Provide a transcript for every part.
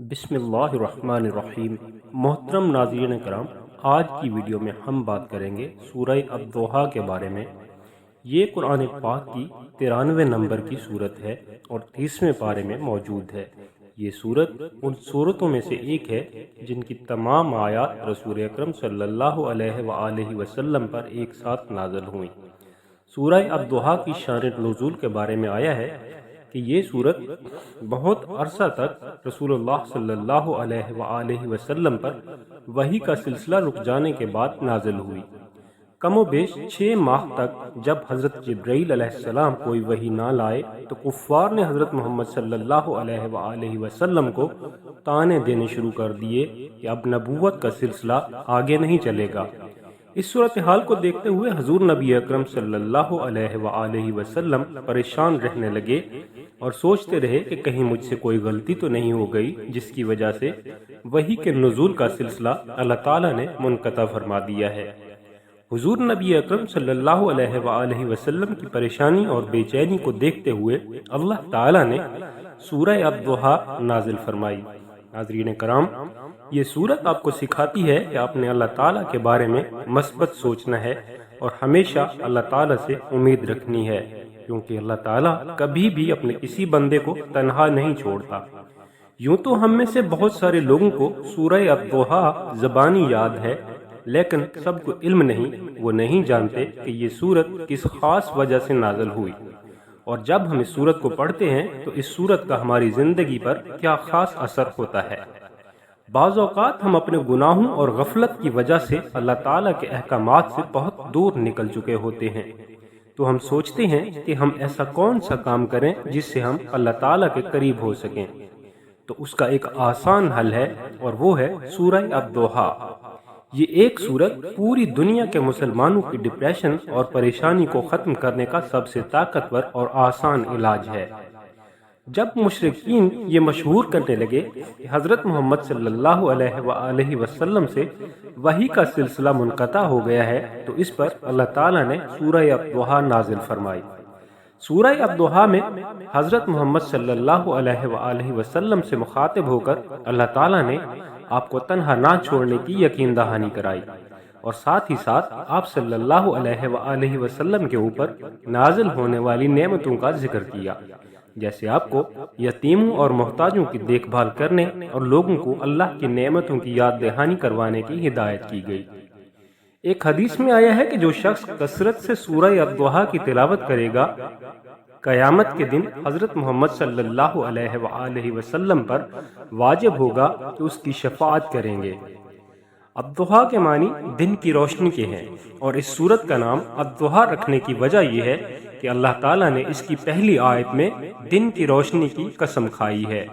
بسم اللہ الرحمن الرحیم۔ محترم ناظرین کرام، آج کی ویڈیو میں ہم بات کریں گے سورہ الضحیٰ کے بارے میں۔ یہ قرآن پاک کی 93 نمبر کی صورت ہے اور 30ویں پارے میں موجود ہے۔ یہ صورت ان صورتوں میں سے ایک ہے جن کی تمام آیات رسول اکرم صلی اللہ علیہ وآلہ وسلم پر ایک ساتھ نازل ہوئیں۔ سورہ الضحیٰ کی شان نزول کے بارے میں آیا ہے کہ یہ صورت بہت عرصہ تک رسول اللہ صلی اللہ علیہ وآلہ وسلم پر وحی کا سلسلہ رک جانے کے بعد نازل ہوئی۔ کم و بیش 6 ماہ تک جب حضرت جبرائیل علیہ السلام کوئی وحی نہ لائے تو کفار نے حضرت محمد صلی اللہ علیہ وآلہ وسلم کو طعنے دینے شروع کر دیے کہ اب نبوت کا سلسلہ آگے نہیں چلے گا۔ اس صورتحال کو دیکھتے ہوئے حضور نبی اکرم صلی اللہ علیہ وآلہ وسلم پریشان رہنے لگے اور سوچتے رہے کہ کہیں مجھ سے کوئی غلطی تو نہیں ہو گئی جس کی وجہ سے وحی کے نزول کا سلسلہ اللہ تعالیٰ نے منقطع فرما دیا ہے۔ حضور نبی اکرم صلی اللہ علیہ وآلہ وسلم کی پریشانی اور بے چینی کو دیکھتے ہوئے اللہ تعالیٰ نے سورہ الضحیٰ نازل فرمائی۔ ناظرین کرام، یہ صورت آپ کو سکھاتی ہے کہ آپ نے اللہ تعالیٰ کے بارے میں مثبت سوچنا ہے اور ہمیشہ اللہ تعالیٰ سے امید رکھنی ہے، کیونکہ اللہ تعالیٰ کبھی بھی اپنے کسی بندے کو تنہا نہیں چھوڑتا۔ یوں تو ہم میں سے بہت سارے لوگوں کو سورہ الضحیٰ زبانی یاد ہے، لیکن سب کو علم نہیں، وہ نہیں جانتے کہ یہ صورت کس خاص وجہ سے نازل ہوئی، اور جب ہم اس صورت کو پڑھتے ہیں تو اس صورت کا ہماری زندگی پر کیا خاص اثر ہوتا ہے۔ بعض اوقات ہم اپنے گناہوں اور غفلت کی وجہ سے اللہ تعالیٰ کے احکامات سے بہت دور نکل چکے ہوتے ہیں، تو ہم سوچتے ہیں کہ ہم ایسا کون سا کام کریں جس سے ہم اللہ تعالیٰ کے قریب ہو سکیں۔ تو اس کا ایک آسان حل ہے اور وہ ہے سورہ الضحیٰ۔ یہ ایک صورت پوری دنیا کے مسلمانوں کی ڈپریشن اور پریشانی کو ختم کرنے کا سب سے طاقتور اور آسان علاج ہے۔ جب مشرکین یہ مشہور کرنے لگے کہ حضرت محمد صلی اللہ علیہ وآلہ وسلم سے وحی کا سلسلہ منقطع ہو گیا ہے تو اس پر اللہ تعالیٰ نے سورہ الضحیٰ نازل فرمائی۔ سورہ الضحیٰ میں حضرت محمد صلی اللہ علیہ وآلہ وسلم سے مخاطب ہو کر اللہ تعالیٰ نے آپ کو تنہا نہ چھوڑنے کی یقین دہانی کرائی، اور ساتھ ہی ساتھ آپ صلی اللہ علیہ وآلہ وسلم کے اوپر نازل ہونے والی نعمتوں کا ذکر کیا، جیسے آپ کو یتیموں اور محتاجوں کی دیکھ بھال کرنے اور لوگوں کو اللہ کی نعمتوں کی یاد دہانی کروانے کی ہدایت کی گئی۔ ایک حدیث میں آیا ہے کہ جو شخص کثرت سے سورہ الضحیٰ کی تلاوت کرے گا، قیامت کے دن حضرت محمد صلی اللہ علیہ وآلہ وسلم پر واجب ہوگا کہ اس کی شفاعت کریں گے۔ الضحیٰ کے معنی دن کی روشنی کے ہیں، اور اس سورت کا نام الضحیٰ رکھنے کی وجہ یہ ہے کہ اللہ تعالیٰ نے اس کی پہلی آیت میں دن کی روشنی کی قسم کھائی ہے۔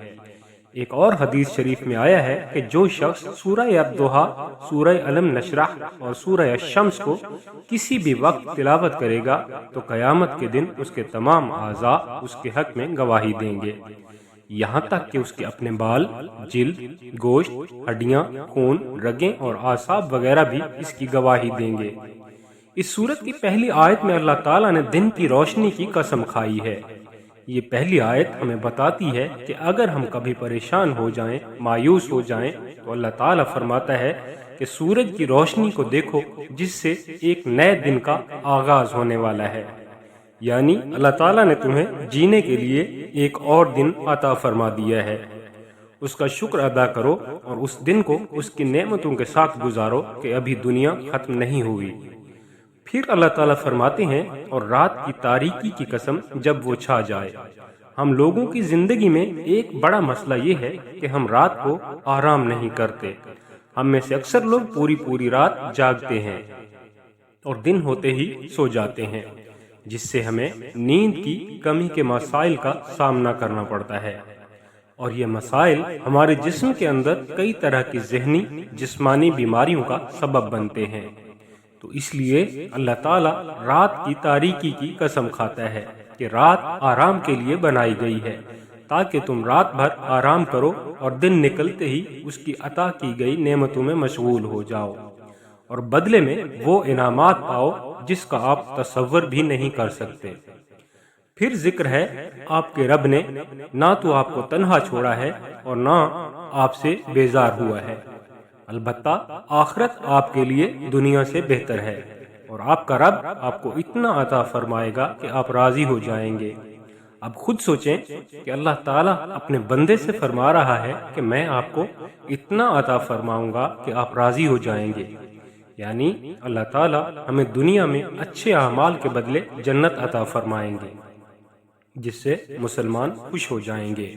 ایک اور حدیث شریف میں آیا ہے کہ جو شخص سورہ الضحیٰ، سورہ علم نشرح اور سورہ الشمس کو کسی بھی وقت تلاوت کرے گا تو قیامت کے دن اس کے تمام اعضاء اس کے حق میں گواہی دیں گے، یہاں تک کہ اس کے اپنے بال، جلد، گوشت، ہڈیاں، خون، رگیں اور اعصاب وغیرہ بھی اس کی گواہی دیں گے۔ اس سورت کی پہلی آیت میں اللہ تعالیٰ نے دن کی روشنی کی قسم کھائی ہے۔ یہ پہلی آیت ہمیں بتاتی ہے کہ اگر ہم کبھی پریشان ہو جائیں، مایوس ہو جائیں، تو اللہ تعالیٰ فرماتا ہے کہ سورج کی روشنی کو دیکھو جس سے ایک نئے دن کا آغاز ہونے والا ہے، یعنی اللہ تعالیٰ نے تمہیں جینے کے لیے ایک اور دن عطا فرما دیا ہے۔ اس کا شکر ادا کرو اور اس دن کو اس کی نعمتوں کے ساتھ گزارو کہ ابھی دنیا ختم نہیں ہوئی۔ پھر اللہ تعالیٰ فرماتے ہیں اور رات کی تاریکی کی قسم جب وہ چھا جائے۔ ہم لوگوں کی زندگی میں ایک بڑا مسئلہ یہ ہے کہ ہم رات کو آرام نہیں کرتے۔ ہم میں سے اکثر لوگ پوری رات جاگتے ہیں اور دن ہوتے ہی سو جاتے ہیں، جس سے ہمیں نیند کی کمی کے مسائل کا سامنا کرنا پڑتا ہے، اور یہ مسائل ہمارے جسم کے اندر کئی طرح کی ذہنی، جسمانی بیماریوں کا سبب بنتے ہیں۔ تو اس لیے اللہ تعالیٰ رات کی تاریکی کی قسم کھاتا ہے کہ رات آرام کے لیے بنائی گئی ہے تاکہ تم رات بھر آرام کرو اور دن نکلتے ہی اس کی عطا کی گئی نعمتوں میں مشغول ہو جاؤ، اور بدلے میں وہ انعامات پاؤ جس کا آپ تصور بھی نہیں کر سکتے۔ پھر ذکر ہے آپ کے رب نے نہ تو آپ کو تنہا چھوڑا ہے اور نہ آپ سے بیزار ہوا ہے، البتہ آخرت آپ کے لیے دنیا سے بہتر ہے، اور آپ کا رب آپ کو اتنا عطا فرمائے گا کہ آپ راضی ہو جائیں گے۔ اب خود سوچیں کہ اللہ تعالیٰ اپنے بندے سے فرما رہا ہے کہ میں آپ کو اتنا عطا فرماؤں گا کہ آپ راضی ہو جائیں گے، یعنی اللہ تعالیٰ ہمیں دنیا میں اچھے اعمال کے بدلے جنت عطا فرمائیں گے، جس سے مسلمان خوش ہو جائیں گے۔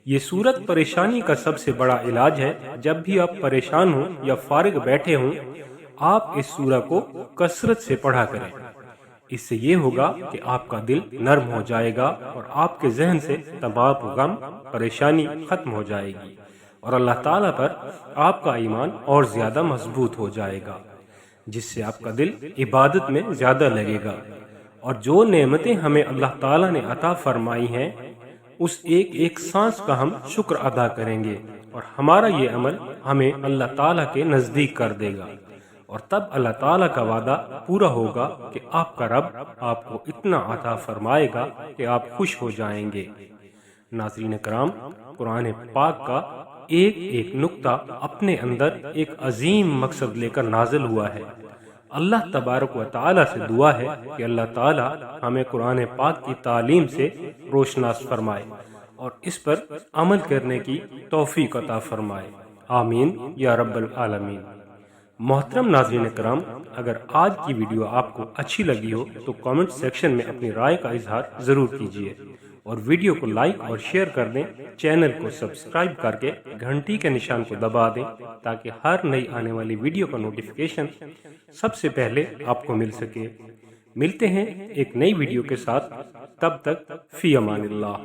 یہ سورت پریشانی کا سب سے بڑا علاج ہے۔ جب بھی آپ پریشان ہوں یا فارغ بیٹھے ہوں، آپ اس سورہ کو کثرت سے پڑھا کریں۔ اس سے یہ ہوگا کہ آپ کا دل نرم ہو جائے گا اور آپ کے ذہن سے تمام غم پریشانی ختم ہو جائے گی، اور اللہ تعالیٰ پر آپ کا ایمان اور زیادہ مضبوط ہو جائے گا، جس سے آپ کا دل عبادت میں زیادہ لگے گا، اور جو نعمتیں ہمیں اللہ تعالیٰ نے عطا فرمائی ہیں اس ایک ایک سانس کا ہم شکر ادا کریں گے، اور ہمارا یہ عمل ہمیں اللہ تعالیٰ کے نزدیک کر دے گا، اور تب اللہ تعالیٰ کا وعدہ پورا ہوگا کہ آپ کا رب آپ کو اتنا عطا فرمائے گا کہ آپ خوش ہو جائیں گے۔ ناظرین کرام، قرآن پاک کا ایک ایک نقطہ اپنے اندر ایک عظیم مقصد لے کر نازل ہوا ہے۔ اللہ تبارک و تعالیٰ سے دعا ہے کہ اللہ تعالیٰ ہمیں قرآن پاک کی تعلیم سے روشناس فرمائے اور اس پر عمل کرنے کی توفیق عطا فرمائے، آمین یا رب العالمین۔ محترم ناظرین کرام، اگر آج کی ویڈیو آپ کو اچھی لگی ہو تو کامنٹ سیکشن میں اپنی رائے کا اظہار ضرور کیجیے، اور ویڈیو کو لائک اور شیئر کر دیں، چینل کو سبسکرائب کر کے گھنٹی کے نشان کو دبا دیں تاکہ ہر نئی آنے والی ویڈیو کا نوٹیفیکیشن سب سے پہلے آپ کو مل سکے۔ ملتے ہیں ایک نئی ویڈیو کے ساتھ، تب تک فی امان اللہ۔